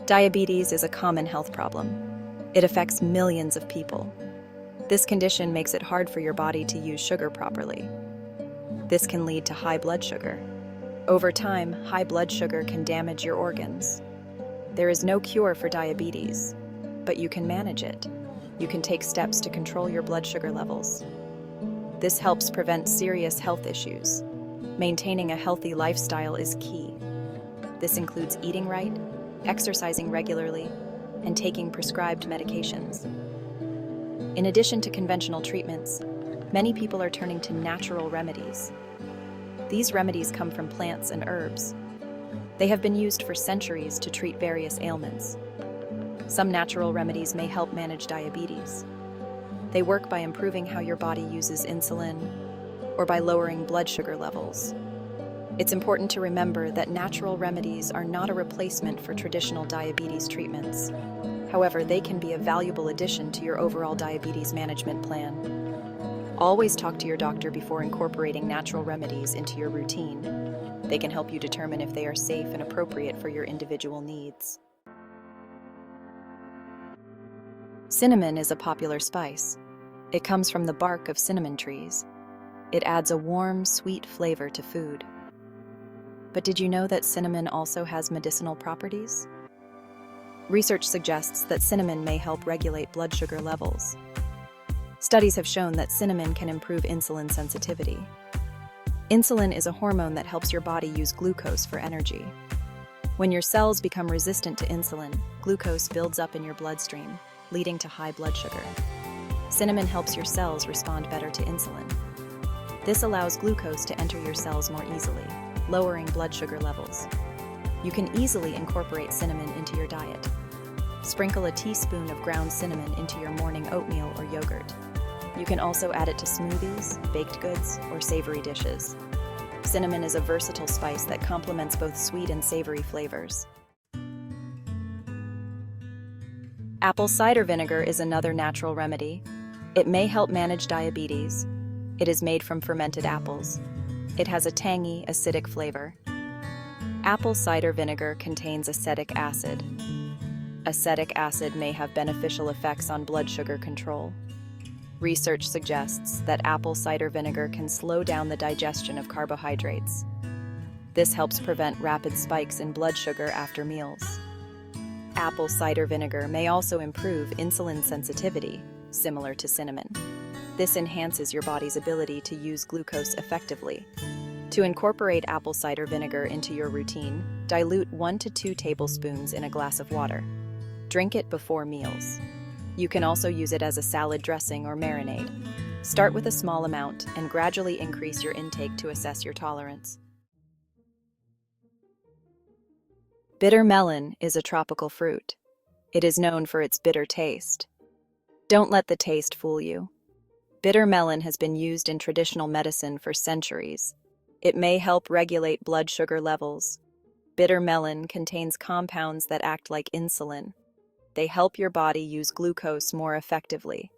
Diabetes is a common health problem. It affects millions of people. This condition makes it hard for your body to use sugar properly. This can lead to high blood sugar. Over time, high blood sugar can damage your organs. There is no cure for diabetes, but you can manage it. You can take steps to control your blood sugar levels. This helps prevent serious health issues. Maintaining a healthy lifestyle is key. This includes eating right, exercising regularly, and taking prescribed medications. In addition to conventional treatments, many people are turning to natural remedies. These remedies come from plants and herbs. They have been used for centuries to treat various ailments. Some natural remedies may help manage diabetes. They work by improving how your body uses insulin or by lowering blood sugar levels. It's important to remember that natural remedies are not a replacement for traditional diabetes treatments. However, they can be a valuable addition to your overall diabetes management plan. Always talk to your doctor before incorporating natural remedies into your routine. They can help you determine if they are safe and appropriate for your individual needs. Cinnamon is a popular spice. It comes from the bark of cinnamon trees. It adds a warm, sweet flavor to food. But did you know that cinnamon also has medicinal properties? Research suggests that cinnamon may help regulate blood sugar levels. Studies have shown that cinnamon can improve insulin sensitivity. Insulin is a hormone that helps your body use glucose for energy. When your cells become resistant to insulin, glucose builds up in your bloodstream, leading to high blood sugar. Cinnamon helps your cells respond better to insulin. This allows glucose to enter your cells more easily, lowering blood sugar levels. You can easily incorporate cinnamon into your diet. Sprinkle a teaspoon of ground cinnamon into your morning oatmeal or yogurt. You can also add it to smoothies, baked goods, or savory dishes. Cinnamon is a versatile spice that complements both sweet and savory flavors. Apple cider vinegar is another natural remedy. It may help manage diabetes. It is made from fermented apples. It has a tangy, acidic flavor. Apple cider vinegar contains acetic acid. Acetic acid may have beneficial effects on blood sugar control. Research suggests that apple cider vinegar can slow down the digestion of carbohydrates. This helps prevent rapid spikes in blood sugar after meals. Apple cider vinegar may also improve insulin sensitivity, similar to cinnamon. This enhances your body's ability to use glucose effectively. To incorporate apple cider vinegar into your routine, dilute 1 to 2 tablespoons in a glass of water. Drink it before meals. You can also use it as a salad dressing or marinade. Start with a small amount and gradually increase your intake to assess your tolerance. Bitter melon is a tropical fruit. It is known for its bitter taste. Don't let the taste fool you. Bitter melon has been used in traditional medicine for centuries. It may help regulate blood sugar levels. Bitter melon contains compounds that act like insulin. They help your body use glucose more effectively.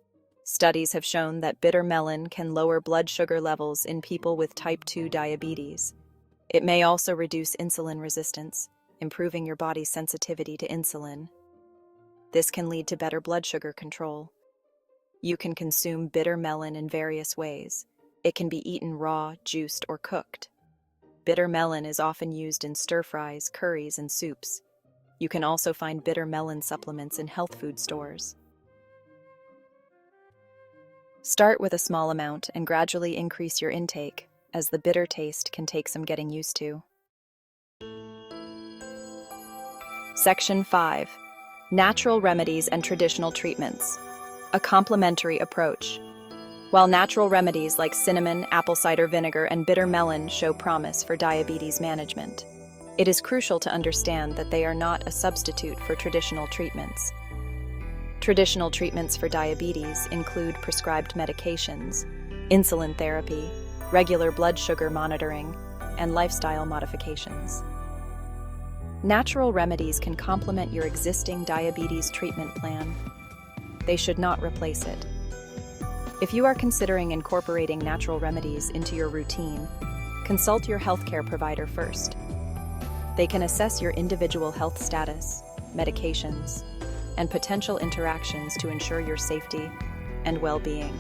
Studies have shown that bitter melon can lower blood sugar levels in people with type 2 diabetes. It may also reduce insulin resistance, improving your body's sensitivity to insulin. This can lead to better blood sugar control. You can consume bitter melon in various ways. It can be eaten raw, juiced, or cooked. Bitter melon is often used in stir-fries, curries, and soups. You can also find bitter melon supplements in health food stores. Start with a small amount and gradually increase your intake, as the bitter taste can take some getting used to. Section 5. Natural remedies and traditional treatments. A complementary approach. While natural remedies like cinnamon, apple cider vinegar, and bitter melon show promise for diabetes management, it is crucial to understand that they are not a substitute for traditional treatments. Traditional treatments for diabetes include prescribed medications, insulin therapy, regular blood sugar monitoring, and lifestyle modifications. Natural remedies can complement your existing diabetes treatment plan. They should not replace it. If you are considering incorporating natural remedies into your routine, consult your healthcare provider first. They can assess your individual health status, medications, and potential interactions to ensure your safety and well-being.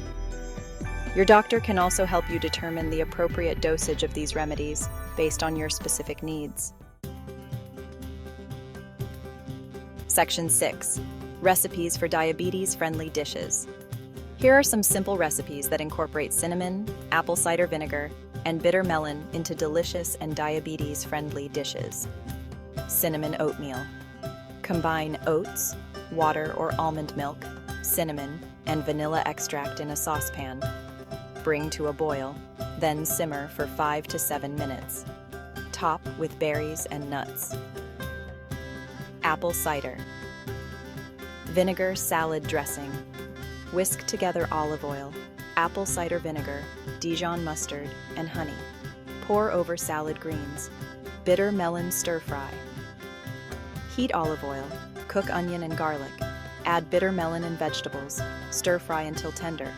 Your doctor can also help you determine the appropriate dosage of these remedies based on your specific needs. Section 6. Recipes for diabetes-friendly dishes. Here are some simple recipes that incorporate cinnamon, apple cider vinegar, and bitter melon into delicious and diabetes-friendly dishes. Cinnamon oatmeal. Combine oats, water or almond milk, cinnamon, and vanilla extract in a saucepan. Bring to a boil, then simmer for 5 to 7 minutes. Top with berries and nuts. Apple cider. Vinegar salad dressing. Whisk together olive oil, apple cider vinegar, Dijon mustard, and honey. Pour over salad greens. Bitter melon stir-fry. Heat olive oil, cook onion and garlic. Add bitter melon and vegetables. Stir-fry until tender.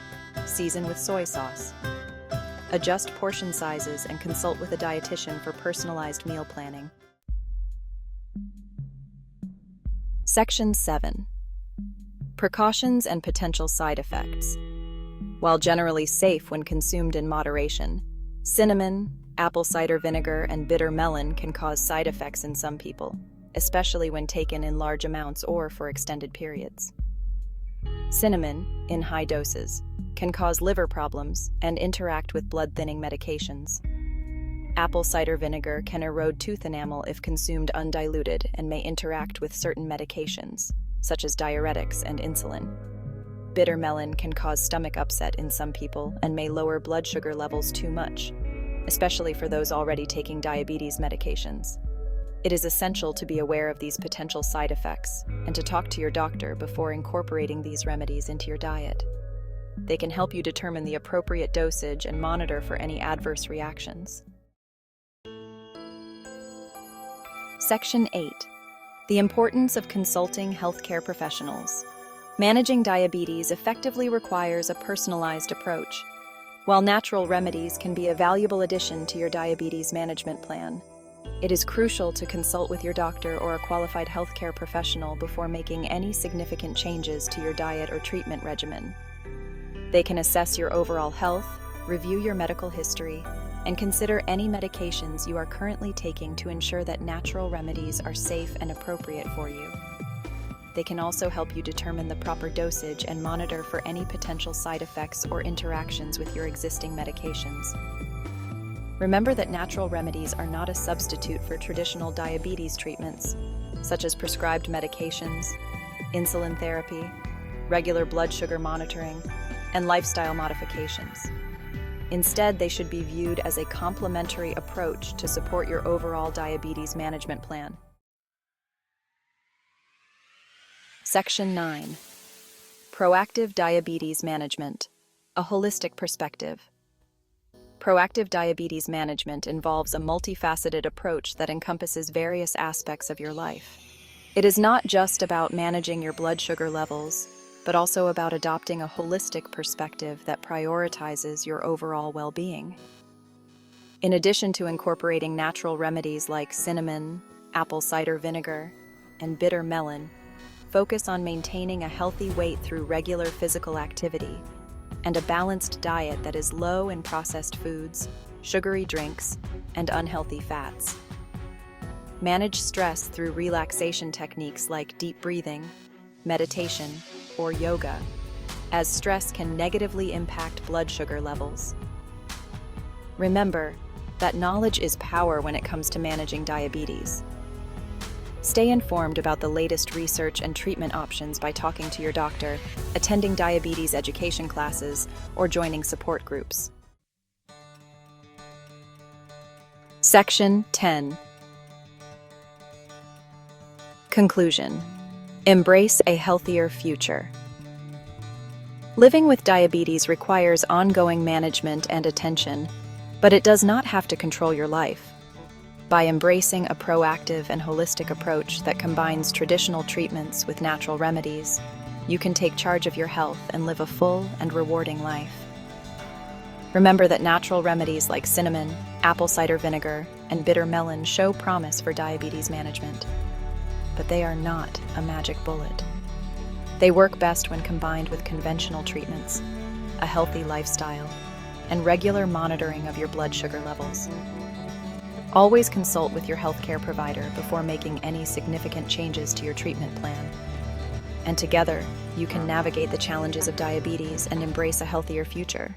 Season with soy sauce. Adjust portion sizes and consult with a dietitian for personalized meal planning. Section 7. Precautions and potential side effects. While generally safe when consumed in moderation, cinnamon, apple cider vinegar, and bitter melon can cause side effects in some people, especially when taken in large amounts or for extended periods. Cinnamon, in high doses, can cause liver problems and interact with blood-thinning medications. Apple cider vinegar can erode tooth enamel if consumed undiluted and may interact with certain medications, such as diuretics and insulin. Bitter melon can cause stomach upset in some people and may lower blood sugar levels too much, especially for those already taking diabetes medications. It is essential to be aware of these potential side effects and to talk to your doctor before incorporating these remedies into your diet. They can help you determine the appropriate dosage and monitor for any adverse reactions. Section 8. The importance of consulting healthcare professionals. Managing diabetes effectively requires a personalized approach. While natural remedies can be a valuable addition to your diabetes management plan, it is crucial to consult with your doctor or a qualified healthcare professional before making any significant changes to your diet or treatment regimen. They can assess your overall health, review your medical history, and consider any medications you are currently taking to ensure that natural remedies are safe and appropriate for you. They can also help you determine the proper dosage and monitor for any potential side effects or interactions with your existing medications. Remember that natural remedies are not a substitute for traditional diabetes treatments, such as prescribed medications, insulin therapy, regular blood sugar monitoring, and lifestyle modifications. Instead, they should be viewed as a complementary approach to support your overall diabetes management plan. Section 9. Proactive diabetes management, a holistic perspective. Proactive diabetes management involves a multifaceted approach that encompasses various aspects of your life. It is not just about managing your blood sugar levels, but also about adopting a holistic perspective that prioritizes your overall well-being. In addition to incorporating natural remedies like cinnamon, apple cider vinegar, and bitter melon, focus on maintaining a healthy weight through regular physical activity and a balanced diet that is low in processed foods, sugary drinks, and unhealthy fats. Manage stress through relaxation techniques like deep breathing, meditation, or yoga, as stress can negatively impact blood sugar levels. Remember that knowledge is power when it comes to managing diabetes. Stay informed about the latest research and treatment options by talking to your doctor, attending diabetes education classes, or joining support groups. Section 10. Conclusion. Embrace a healthier future. Living with diabetes requires ongoing management and attention, but it does not have to control your life. By embracing a proactive and holistic approach that combines traditional treatments with natural remedies, you can take charge of your health and live a full and rewarding life. Remember that natural remedies like cinnamon, apple cider vinegar, and bitter melon show promise for diabetes management. but they are not a magic bullet. They work best when combined with conventional treatments, a healthy lifestyle, and regular monitoring of your blood sugar levels. Always consult with your healthcare provider before making any significant changes to your treatment plan. And together, you can navigate the challenges of diabetes and embrace a healthier future.